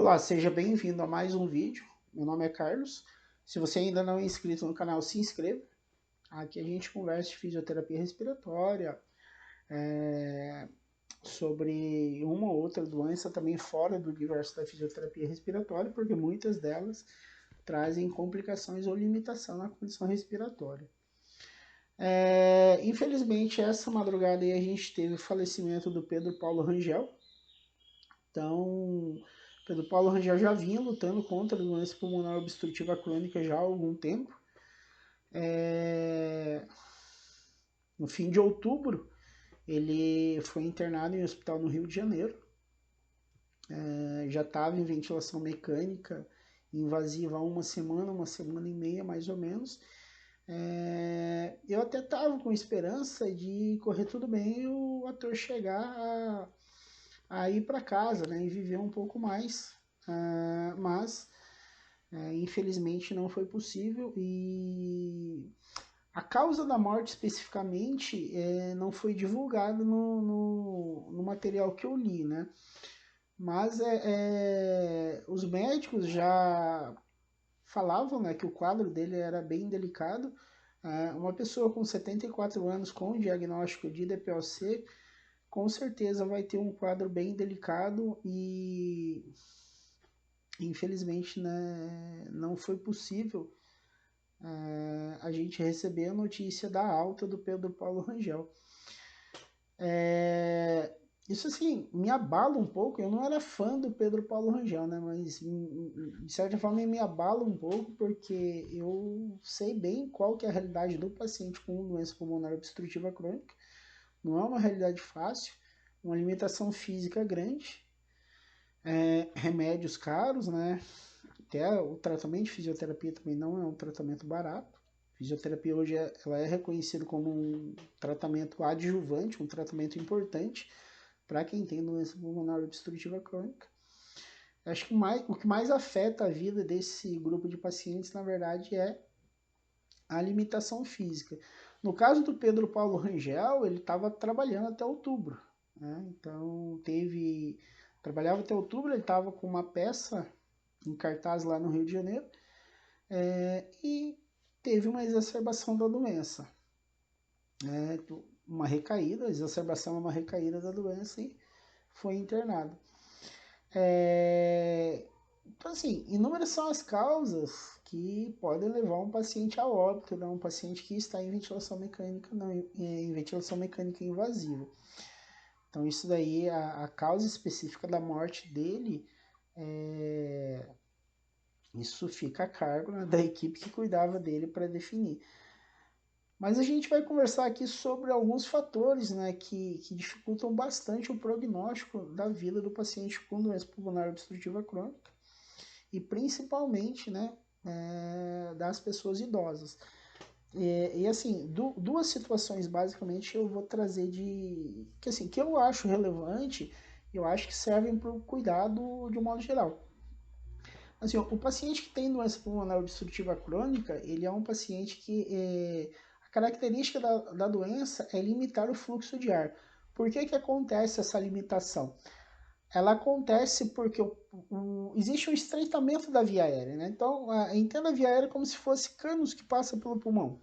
Olá, seja bem-vindo a mais um vídeo. Meu nome é Carlos. Se você ainda não é inscrito no canal, se inscreva. Aqui a gente conversa de fisioterapia respiratória, sobre uma ou outra doença também fora do universo da fisioterapia respiratória, porque muitas delas trazem complicações ou limitação na condição respiratória. Infelizmente, essa madrugada aí a gente teve o falecimento do Pedro Paulo Rangel. Então, Pedro Paulo Rangel já vinha lutando contra a doença pulmonar obstrutiva crônica já há algum tempo. No fim de outubro, ele foi internado em um hospital no Rio de Janeiro. Já estava em ventilação mecânica invasiva há uma semana e meia mais ou menos. Eu até estava com esperança de correr tudo bem e o ator chegar a ir para casa, né, e viver um pouco mais. Mas infelizmente não foi possível e a causa da morte especificamente não foi divulgada no material que eu li, né? Mas os médicos já falavam, né, que o quadro dele era bem delicado. Uma pessoa com 74 anos com diagnóstico de DPOC com certeza vai ter um quadro bem delicado e infelizmente, né, não foi possível a gente receber a notícia da alta do Pedro Paulo Rangel. Isso assim, me abala um pouco. Eu não era fã do Pedro Paulo Rangel, né, mas de certa forma me abala um pouco porque eu sei bem qual que é a realidade do paciente com doença pulmonar obstrutiva crônica. Não é uma realidade fácil, uma limitação física grande, remédios caros, né? Até o tratamento de fisioterapia também não é um tratamento barato. Fisioterapia hoje ela é reconhecida como um tratamento adjuvante, um tratamento importante para quem tem doença pulmonar obstrutiva crônica. Acho que o que mais afeta a vida desse grupo de pacientes, na verdade, é a limitação física. No caso do Pedro Paulo Rangel, ele estava trabalhando até outubro, né? Então trabalhava até outubro, ele estava com uma peça em cartaz lá no Rio de Janeiro, e teve uma exacerbação da doença, uma recaída, a exacerbação é uma recaída da doença e foi internado. Então, assim, inúmeras são as causas que podem levar um paciente a óbito, né? Um paciente que está em ventilação mecânica, não, em ventilação mecânica invasiva. Então, isso daí, a causa específica da morte dele, isso fica a cargo, né, da equipe que cuidava dele para definir. Mas a gente vai conversar aqui sobre alguns fatores, né, que dificultam bastante o prognóstico da vida do paciente com doença pulmonar obstrutiva crônica e principalmente, né, das pessoas idosas. E assim, duas situações basicamente eu vou trazer que eu acho relevante, eu acho que servem para o cuidado de um modo geral. Assim, o paciente que tem doença pulmonar obstrutiva crônica, ele é um paciente que a característica da doença é limitar o fluxo de ar. Por que acontece essa limitação? Ela acontece porque existe um estreitamento da via aérea, né? Então, entenda a via aérea como se fosse canos que passam pelo pulmão.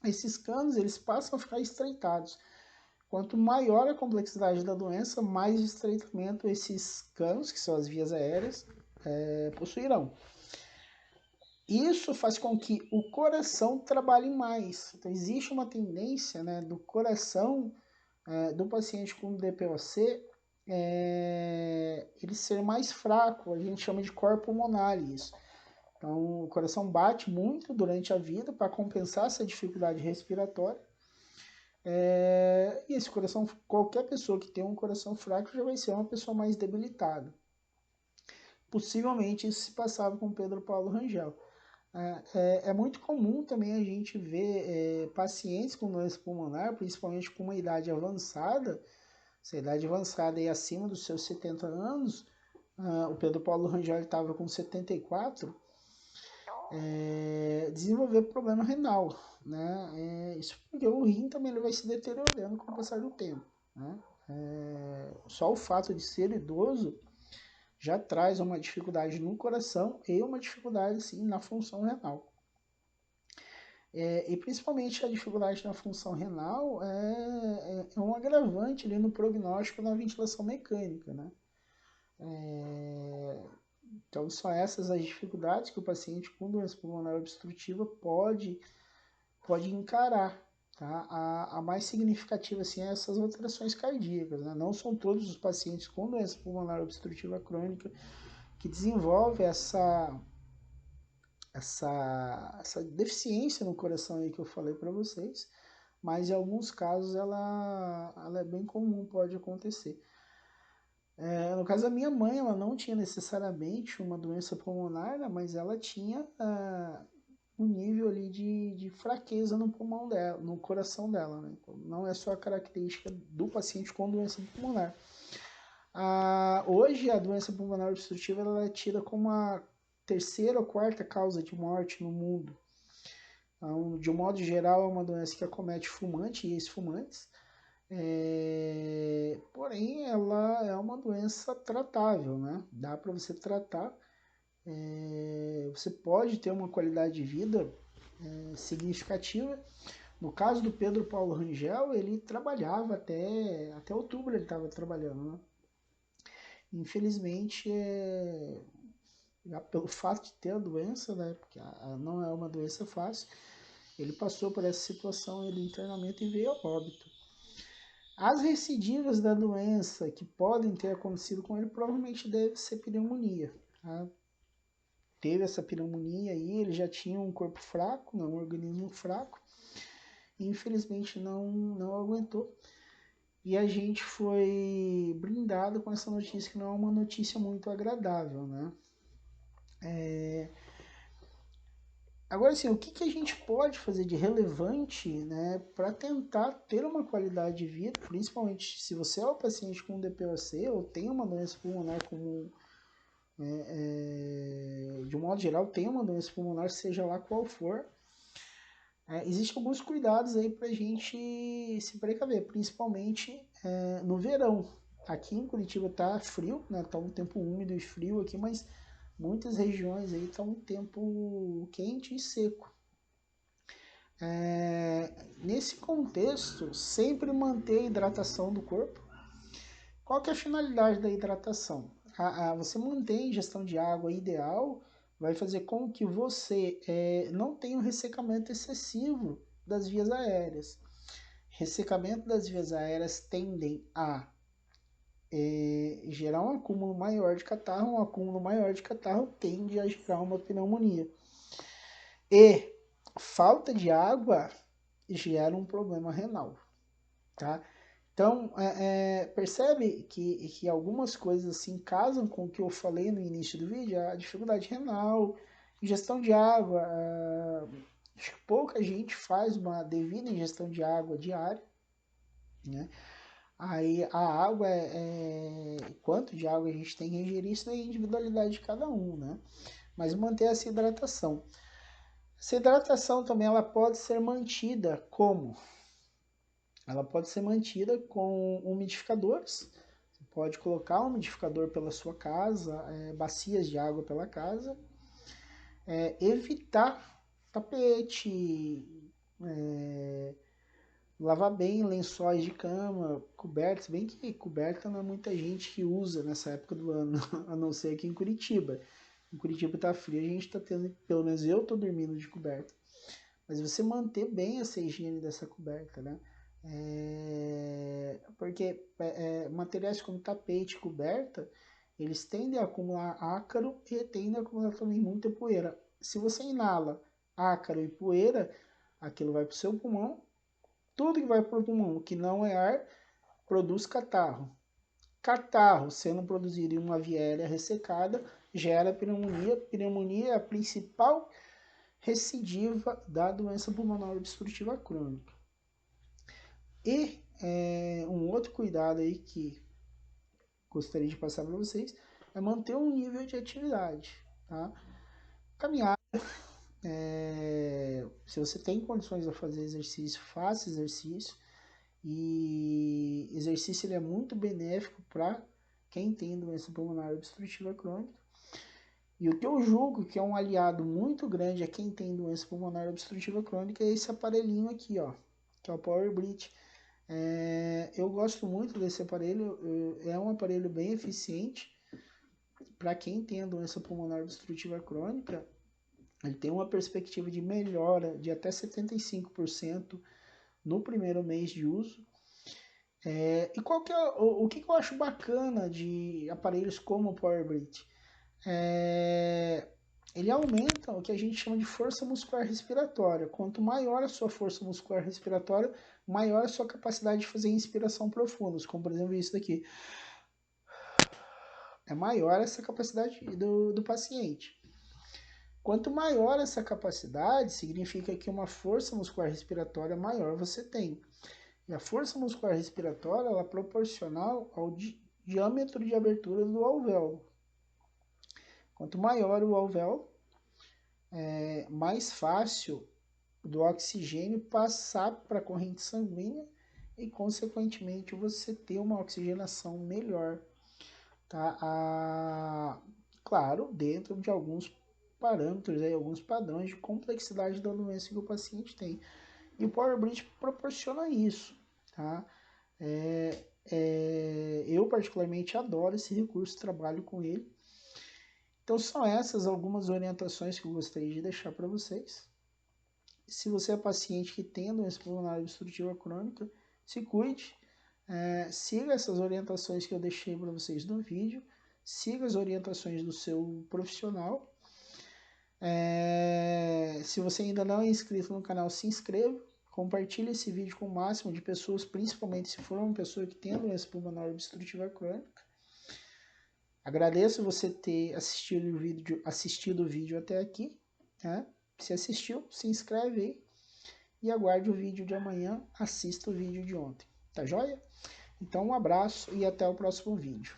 Esses canos, eles passam a ficar estreitados. Quanto maior a complexidade da doença, mais estreitamento esses canos, que são as vias aéreas, possuirão. Isso faz com que o coração trabalhe mais. Então, existe uma tendência, né, do coração do paciente com DPOC ele ser mais fraco. A gente chama de cor pulmonar isso. Então, o coração bate muito durante a vida para compensar essa dificuldade respiratória. E esse coração, qualquer pessoa que tem um coração fraco já vai ser uma pessoa mais debilitada. Possivelmente isso se passava com Pedro Paulo Rangel. É muito comum também a gente ver pacientes com doença pulmonar, principalmente com uma idade avançada, se a idade avançada é acima dos seus 70 anos, o Pedro Paulo Rangel estava com 74, desenvolver problema renal, né? Isso porque o rim também ele vai se deteriorando com o passar do tempo, né? Só o fato de ser idoso já traz uma dificuldade no coração e uma dificuldade, sim, na função renal. E principalmente a dificuldade na função renal é um agravante ali no prognóstico na ventilação mecânica, né? Então são essas as dificuldades que o paciente com doença pulmonar obstrutiva pode encarar. Tá? A mais significativa assim, é essas alterações cardíacas. Né? Não são todos os pacientes com doença pulmonar obstrutiva crônica que desenvolvem essa deficiência no coração aí que eu falei para vocês, mas em alguns casos ela é bem comum, pode acontecer. No caso da minha mãe, ela não tinha necessariamente uma doença pulmonar, né, mas ela tinha um nível ali de fraqueza no pulmão dela, no coração dela. Né? Então, não é só a característica do paciente com doença pulmonar. Hoje, a doença pulmonar obstrutiva ela é tida como a terceira ou quarta causa de morte no mundo. Então, de um modo geral, é uma doença que acomete fumante e ex-fumantes. Porém, ela é uma doença tratável, né? Dá para você tratar. Você pode ter uma qualidade de vida significativa. No caso do Pedro Paulo Rangel, ele trabalhava até outubro, ele estava trabalhando, né? Infelizmente, já pelo fato de ter a doença, né? Porque não é uma doença fácil, ele passou por essa situação de internamento e veio a óbito. As recidivas da doença que podem ter acontecido com ele provavelmente deve ser pneumonia. Tá? Teve essa pneumonia aí, ele já tinha um corpo fraco, um organismo fraco, e infelizmente não aguentou. E a gente foi brindado com essa notícia que não é uma notícia muito agradável, né? Agora, assim, o que a gente pode fazer de relevante, né, para tentar ter uma qualidade de vida, principalmente se você é um paciente com DPOC ou tem uma doença pulmonar comum, de um modo geral, tem uma doença pulmonar, seja lá qual for, existem alguns cuidados aí para a gente se precaver, principalmente no verão. Aqui em Curitiba tá frio, né, tá um tempo úmido e frio aqui, mas muitas regiões aí tá um tempo quente e seco. Nesse contexto, sempre manter a hidratação do corpo. Qual que é a finalidade da hidratação? Você manter a ingestão de água ideal vai fazer com que você não tenha um ressecamento excessivo das vias aéreas. Ressecamento das vias aéreas tendem a gerar um acúmulo maior de catarro, um acúmulo maior de catarro tende a gerar uma pneumonia. E falta de água gera um problema renal, tá? Então, percebe que algumas coisas assim casam com o que eu falei no início do vídeo, a dificuldade renal, ingestão de água, acho que pouca gente faz uma devida ingestão de água diária, né? Aí a água, quanto de água a gente tem que ingerir, isso é a individualidade de cada um, né? Mas manter essa hidratação. Essa hidratação também ela pode ser mantida como? Ela pode ser mantida com umidificadores. Você pode colocar um umidificador pela sua casa, bacias de água pela casa. Evitar tapete, lavar bem lençóis de cama, cobertas. Bem que coberta não é muita gente que usa nessa época do ano, a não ser aqui em Curitiba. Em Curitiba tá frio, a gente tá tendo, pelo menos eu tô dormindo de coberta. Mas você manter bem essa higiene dessa coberta, né? Porque materiais como tapete e coberta, eles tendem a acumular ácaro e tendem a acumular também muita poeira. Se você inala ácaro e poeira, aquilo vai para o seu pulmão. Tudo que vai para o pulmão, que não é ar, produz catarro. Catarro, sendo produzido em uma via aérea ressecada, gera pneumonia. Pneumonia é a principal recidiva da doença pulmonar obstrutiva crônica. E um outro cuidado aí que gostaria de passar para vocês é manter um nível de atividade, tá? Caminhada, se você tem condições de fazer exercício, faça exercício. E exercício ele é muito benéfico para quem tem doença pulmonar obstrutiva crônica. E o que eu julgo que é um aliado muito grande a quem tem doença pulmonar obstrutiva crônica é esse aparelhinho aqui, ó, que é o Power Breath. Eu gosto muito desse aparelho, é um aparelho bem eficiente para quem tem a doença pulmonar obstrutiva crônica. Ele tem uma perspectiva de melhora de até 75% no primeiro mês de uso. E qual que é, o que eu acho bacana de aparelhos como o Power Breath? Ele aumenta o que a gente chama de força muscular respiratória. Quanto maior a sua força muscular respiratória, maior a sua capacidade de fazer inspiração profunda, como por exemplo isso daqui. É maior essa capacidade do paciente. Quanto maior essa capacidade, significa que uma força muscular respiratória maior você tem. E a força muscular respiratória ela é proporcional ao diâmetro de abertura do alvéolo. Quanto maior o alvéolo, mais fácil do oxigênio passar para a corrente sanguínea e, consequentemente, você ter uma oxigenação melhor. Tá? Claro, dentro de alguns parâmetros, alguns padrões de complexidade da doença que o paciente tem. E o Power Breath proporciona isso. Tá? Eu particularmente adoro esse recurso, trabalho com ele. Então são essas algumas orientações que eu gostaria de deixar para vocês. Se você é paciente que tem doença pulmonar obstrutiva crônica, se cuide, siga essas orientações que eu deixei para vocês no vídeo, siga as orientações do seu profissional. Se você ainda não é inscrito no canal, se inscreva, compartilhe esse vídeo com o máximo de pessoas, principalmente se for uma pessoa que tem doença pulmonar obstrutiva crônica. Agradeço você ter assistido o vídeo até aqui. Né? Se assistiu, se inscreve aí e aguarde o vídeo de amanhã, assista o vídeo de ontem. Tá joia? Então um abraço e até o próximo vídeo.